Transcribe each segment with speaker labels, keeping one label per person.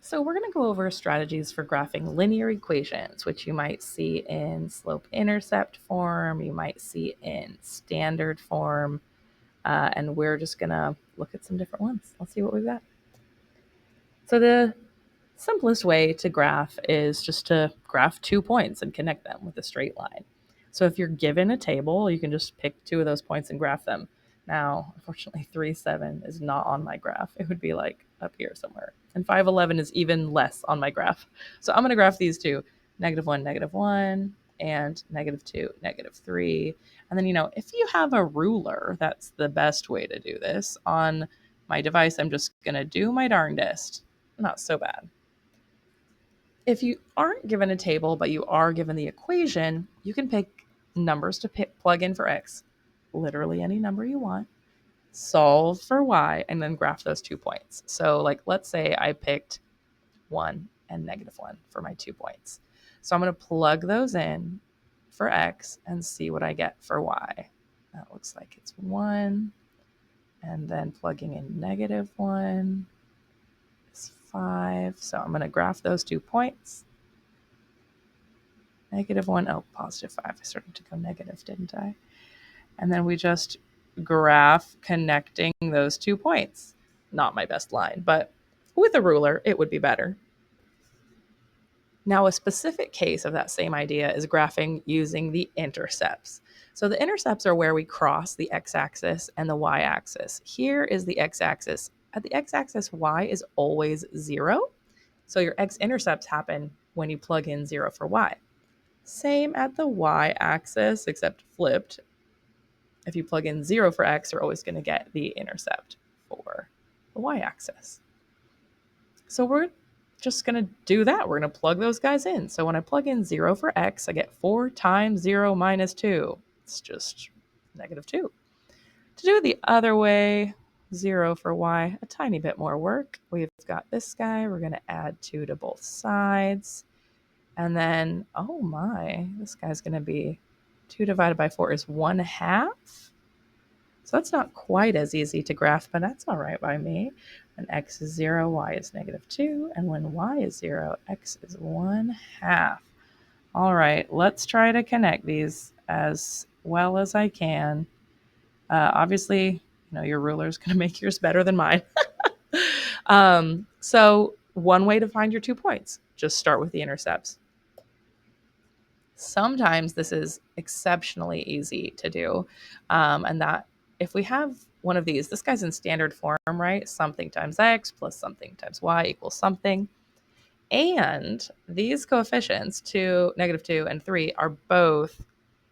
Speaker 1: So we're going to go over strategies for graphing linear equations, which you might see in slope-intercept form, you might see in standard form, and we're just going to look at some different ones. Let's see what we've got. So the simplest way to graph is just to graph 2 points and connect them with a straight line. So if you're given a table, you can just pick 2 of those points and graph them. Now, unfortunately, 3, 7 is not on my graph. It would be like up here somewhere. And 5, 11 is even less on my graph. So I'm going to graph these two, -1, -1, and -2, -3. And then, if you have a ruler, that's the best way to do this. On my device, I'm just going to do my darndest. Not so bad. If you aren't given a table, but you are given the equation, you can pick numbers to plug in for x, literally any number you want, solve for y, and then graph those 2 points. So, like, let's say I picked 1 and -1 for my 2 points. So I'm going to plug those in for x and see what I get for y. That looks like it's 1, and then plugging in -1 is 5. So I'm going to graph those 2 points. -1, oh, +5. I started to go negative, didn't I? And then we just graph connecting those 2 points. Not my best line, but with a ruler, it would be better. Now, a specific case of that same idea is graphing using the intercepts. So the intercepts are where we cross the x-axis and the y-axis. Here is the x-axis. At the x-axis, y is always 0. So your x-intercepts happen when you plug in 0 for y. Same at the y-axis, except flipped. If you plug in 0 for x, you're always going to get the intercept for the y-axis. So we're just going to do that. We're going to plug those guys in. So when I plug in 0 for x, I get 4 times 0 minus 2. It's just -2. To do it the other way, 0 for y, a tiny bit more work. We've got this guy. We're going to add 2 to both sides. And then, oh my, this guy's going to be 2 divided by 4 is 1/2. So that's not quite as easy to graph, but that's all right by me. When x is 0, y is -2. And when y is 0, x is 1/2. All right, let's try to connect these as well as I can. Obviously, your ruler is going to make yours better than mine. So one way to find your 2 points, just start with the intercepts. Sometimes this is exceptionally easy to do. And that if we have one of these, this guy's in standard form, right? Something times x plus something times y equals something. And these coefficients, 2, -2, and 3, are both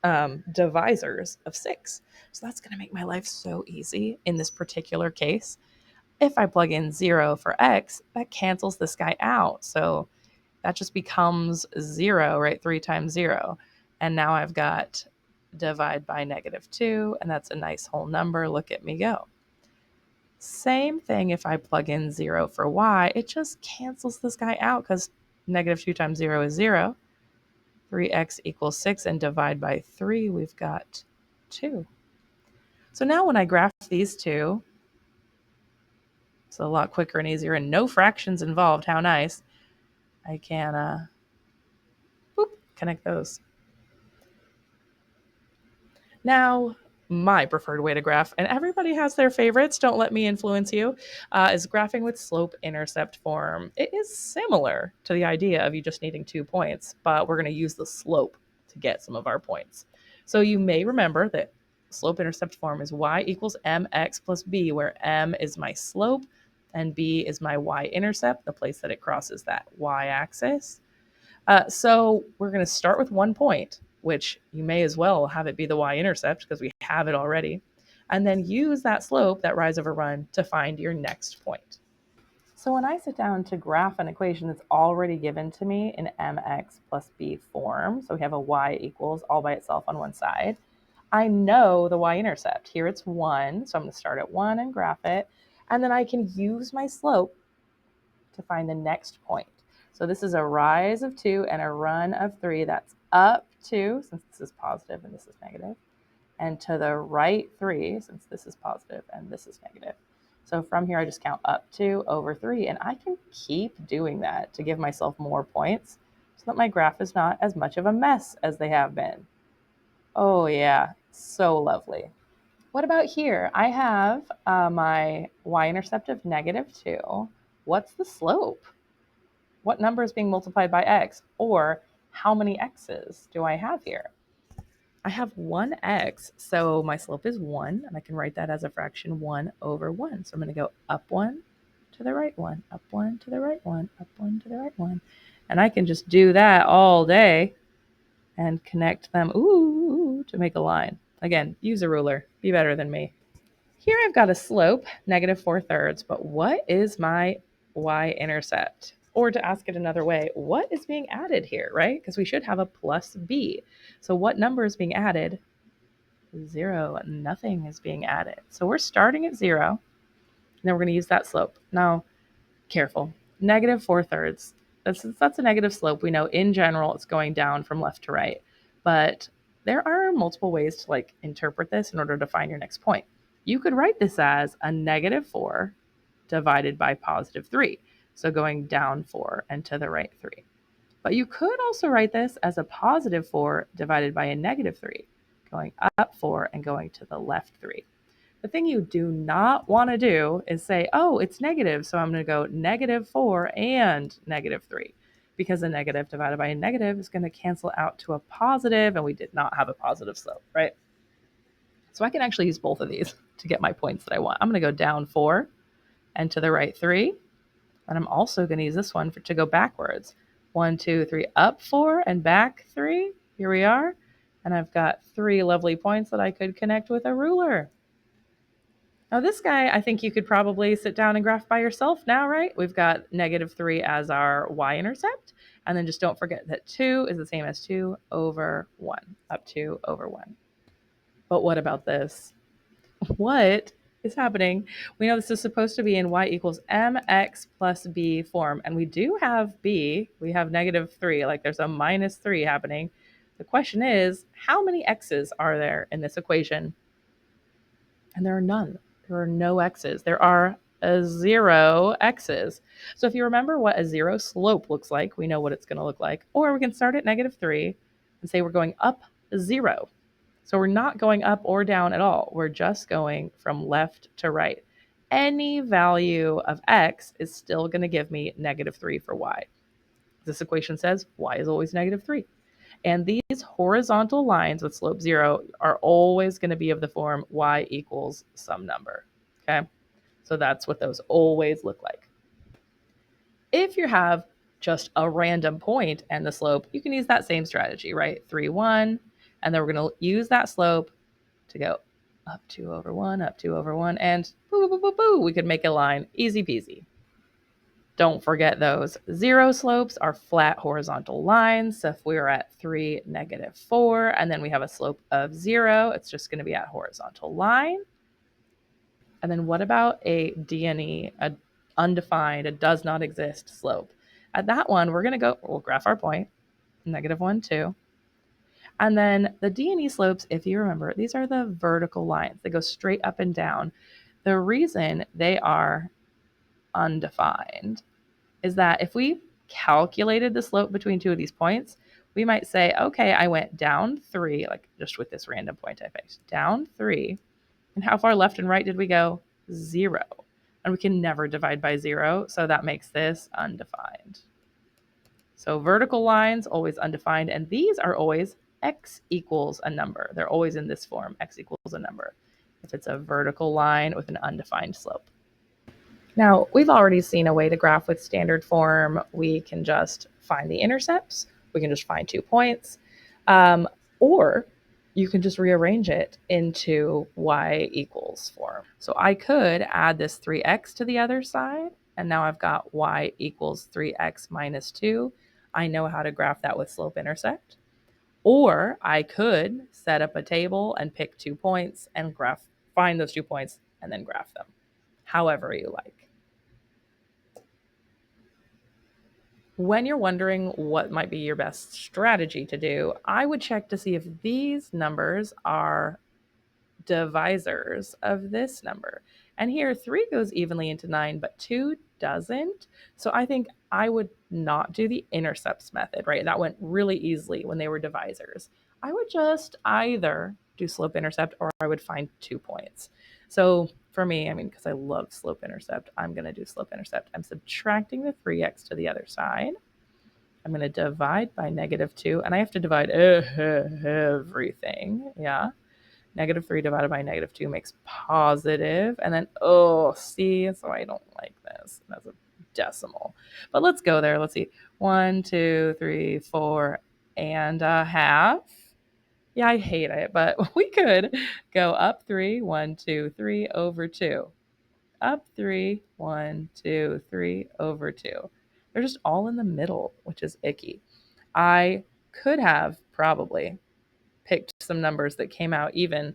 Speaker 1: divisors of 6. So that's going to make my life so easy in this particular case. If I plug in 0 for x, that cancels this guy out. So that just becomes 0, right? 3 times 0. And now I've got divide by -2, and that's a nice whole number. Look at me go. Same thing if I plug in 0 for y, it just cancels this guy out because -2 times 0 is 0. 3x equals 6, and divide by 3, we've got 2. So now when I graph these two, it's a lot quicker and easier and no fractions involved. How nice. I can connect those. Now, my preferred way to graph, and everybody has their favorites, don't let me influence you, is graphing with slope-intercept form. It is similar to the idea of you just needing 2 points, but we're going to use the slope to get some of our points. So you may remember that slope-intercept form is y equals mx plus b, where m is my slope and b is my y-intercept, the place that it crosses that y-axis. So we're going to start with 1 point, which you may as well have it be the y-intercept because we have it already, and then use that slope, that rise over run, to find your next point. So when I sit down to graph an equation that's already given to me in mx plus b form, so we have a y equals all by itself on one side, I know the y-intercept. Here it's 1, so I'm going to start at 1 and graph it, and then I can use my slope to find the next point. So this is a rise of 2 and a run of 3. That's up 2, since this is positive and this is negative, and to the right 3, since this is positive and this is negative. So from here, I just count up 2 over 3, and I can keep doing that to give myself more points so that my graph is not as much of a mess as they have been. Oh yeah, so lovely. What about here? I have my y-intercept of -2. What's the slope? What number is being multiplied by x? Or how many x's do I have here? I have 1x, so my slope is 1, and I can write that as a fraction 1 over 1. So I'm going to go up 1 to the right 1, up 1 to the right 1, up 1 to the right 1. And I can just do that all day and connect them to make a line. Again, use a ruler. Be better than me. Here I've got a slope, -4/3, but what is my y-intercept? Or to ask it another way, what is being added here, right? Because we should have a plus b. So what number is being added? 0. Nothing is being added. So we're starting at 0, and then we're going to use that slope. Now, careful. -4/3. That's a negative slope. We know in general it's going down from left to right, but there are multiple ways to interpret this in order to find your next point. You could write this as a -4 divided by +3, so going down 4 and to the right 3. But you could also write this as a +4 divided by a -3, going up 4 and going to the left 3. The thing you do not want to do is say, oh, it's negative, so I'm going to go -4 and -3, because a negative divided by a negative is going to cancel out to a positive, and we did not have a positive slope, right? So I can actually use both of these to get my points that I want. I'm going to go down 4 and to the right 3, and I'm also going to use this one to go backwards. 1, 2, 3, up 4 and back 3. Here we are. And I've got 3 lovely points that I could connect with a ruler. Now this guy, I think you could probably sit down and graph by yourself now, right? We've got -3 as our y-intercept. And then just don't forget that 2 is the same as 2 over 1, up 2 over 1. But what about this? What is happening? We know this is supposed to be in y equals mx plus b form, and we do have b. We have -3, like there's a -3 happening. The question is, how many x's are there in this equation? And there are none. There are no x's. There are 0 x's. So if you remember what a 0 slope looks like, we know what it's going to look like. Or we can start at -3 and say we're going up 0. So we're not going up or down at all. We're just going from left to right. Any value of x is still going to give me -3 for y. This equation says y is always -3. And these horizontal lines with slope 0 are always going to be of the form y equals some number. Okay, so that's what those always look like. If you have just a random point and the slope, you can use that same strategy, right? 3, 1, and then we're going to use that slope to go up 2 over 1, up 2 over 1, and boo, boo, boo, boo, we could make a line. Easy peasy. Don't forget those 0 slopes are flat horizontal lines. So if we are at 3, -4, and then we have a slope of 0, it's just going to be at horizontal line. And then what about a DNE, a undefined, a does not exist slope? At that one, we'll graph our point, -1, 2. And then the DNE slopes, if you remember, these are the vertical lines. They go straight up and down. The reason they are undefined is that if we calculated the slope between two of these points, we might say, okay, I went down 3, like just with this random point I picked, down 3. And how far left and right did we go? 0. And we can never divide by 0, so that makes this undefined. So vertical lines, always undefined, and these are always x equals a number. They're always in this form, x equals a number, if it's a vertical line with an undefined slope. Now, we've already seen a way to graph with standard form. We can just find the intercepts. We can just find 2 points. Or you can just rearrange it into y equals form. So I could add this 3x to the other side, and now I've got y equals 3x minus 2. I know how to graph that with slope intercept. Or I could set up a table and pick 2 points and find those 2 points and then graph them, however you like. When you're wondering what might be your best strategy to do, I would check to see if these numbers are divisors of this number. And here 3 goes evenly into 9, but 2 doesn't. So I think I would not do the intercepts method, right? That went really easily when they were divisors. I would just either do slope intercept or I would find 2 points. So for me, I mean, because I love slope intercept, I'm going to do slope intercept. I'm subtracting the 3x to the other side. I'm going to divide by -2, and I have to divide everything. Yeah. -3 divided by -2 makes positive. And then, oh, see, so I don't like this. That's a decimal. But let's go there. Let's see. 1, 2, 3, 4 and a half. Yeah, I hate it, but we could go up 3, 1, 2, 3 over 2. Up 3, 1, 2, 3 over 2. They're just all in the middle, which is icky. I could have probably picked some numbers that came out even,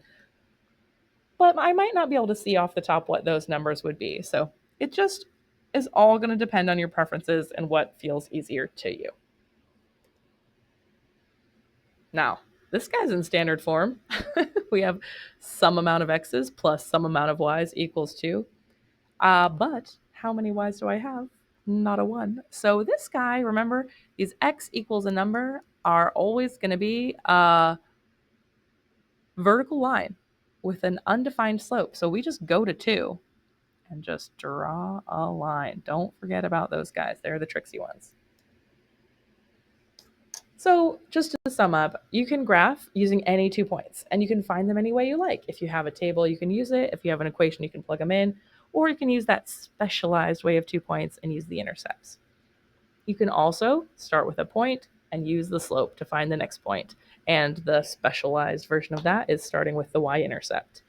Speaker 1: but I might not be able to see off the top what those numbers would be. So it just is all going to depend on your preferences and what feels easier to you. Now, this guy's in standard form. We have some amount of x's plus some amount of y's equals 2. But how many y's do I have? Not a 1. So this guy, remember, these x equals a number are always going to be a vertical line with an undefined slope. So we just go to 2 and just draw a line. Don't forget about those guys. They're the tricksy ones. So just to sum up, you can graph using any 2 points, and you can find them any way you like. If you have a table, you can use it. If you have an equation, you can plug them in, or you can use that specialized way of 2 points and use the intercepts. You can also start with a point and use the slope to find the next point, and the specialized version of that is starting with the y-intercept.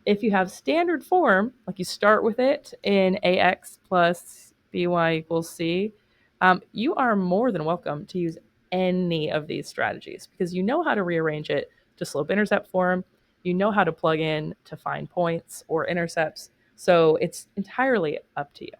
Speaker 1: If you have standard form, like you start with it in ax plus by equals c, you are more than welcome to use any of these strategies because you know how to rearrange it to slope intercept form. You know how to plug in to find points or intercepts. So it's entirely up to you.